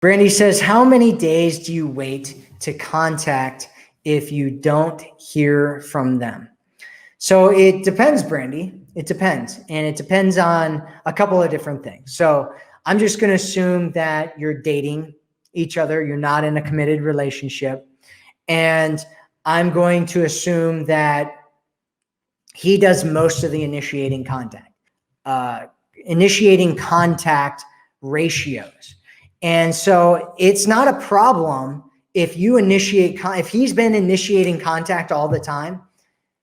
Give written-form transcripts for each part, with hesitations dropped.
Brandy says, how many days do you wait to contact if you don't hear from them? So it depends, Brandy. It depends. And it depends on a couple of different things. So I'm just going to assume that you're dating each other. You're not in a committed relationship. And I'm going to assume that he does most of the initiating contact ratios. And so it's not a problem if you if he's been initiating contact all the time,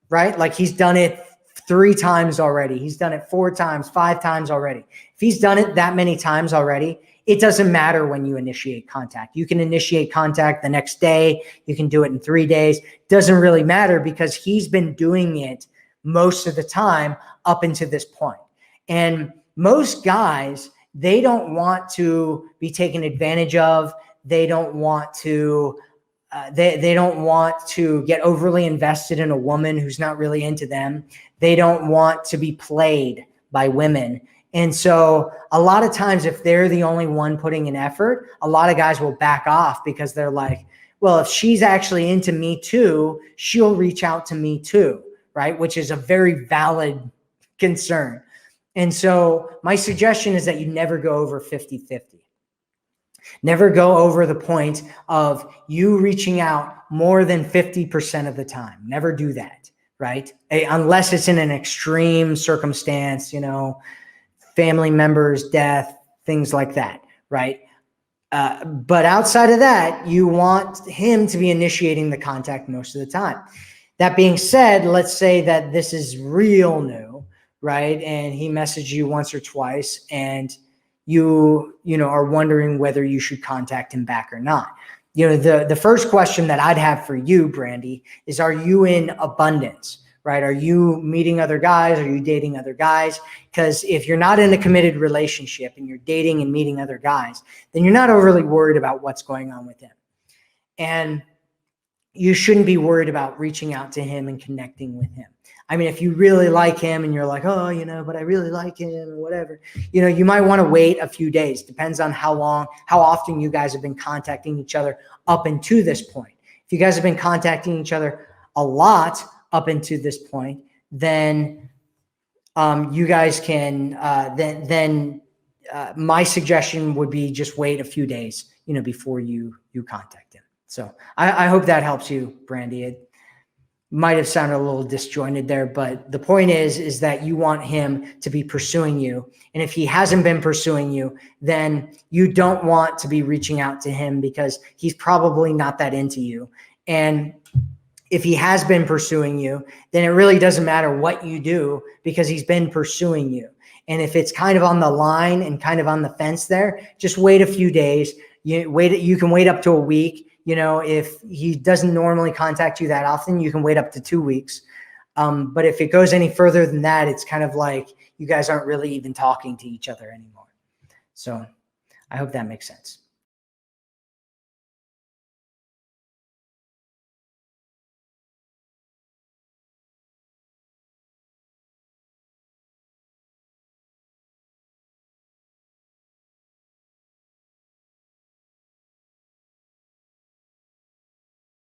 right? Like he's done it 3 times already. He's done it 4 times, 5 times already. If he's done it that many times already, it doesn't matter when you initiate contact. You can initiate contact the next day. You can do it in 3 days. Doesn't really matter because he's been doing it most of the time up until this point. And most guys, they don't want to be taken advantage of. They don't want to they don't want to get overly invested in a woman who's not really into them. They don't want to be played by women. And so a lot of times if they're the only one putting in effort, a lot of guys will back off because they're like, well, if she's actually into me too, she'll reach out to me too, right? Which is a very valid concern. And so my suggestion is that you never go over 50-50. Never go over the point of you reaching out more than 50% of the time. Never do that, right? Unless it's in an extreme circumstance, family members, death, things like that, right? But outside of that, you want him to be initiating the contact most of the time. That being said, let's say that this is real new, right? And he messaged you once or twice and you are wondering whether you should contact him back or not. The first question that I'd have for you, Brandy, is are you in abundance, right? Are you meeting other guys? Are you dating other guys? Because if you're not in a committed relationship and you're dating and meeting other guys, then you're not overly worried about what's going on with him. And you shouldn't be worried about reaching out to him and connecting with him. I mean, if you really like him and you're like, oh, but I really like him or whatever, you might want to wait a few days. Depends on how often you guys have been contacting each other up until this point. If you guys have been contacting each other a lot up until this point, then you guys can, my suggestion would be just wait a few days, before you contact him. So I hope that helps you, Brandy. It might have sounded a little disjointed there, but the point is that you want him to be pursuing you. And if he hasn't been pursuing you, then you don't want to be reaching out to him because he's probably not that into you. And if he has been pursuing you, then it really doesn't matter what you do because he's been pursuing you. And if it's kind of on the line and kind of on the fence there, just wait a few days. You can wait up to a week. If he doesn't normally contact you that often, you can wait up to 2 weeks. But if it goes any further than that, it's kind of like you guys aren't really even talking to each other anymore. So I hope that makes sense.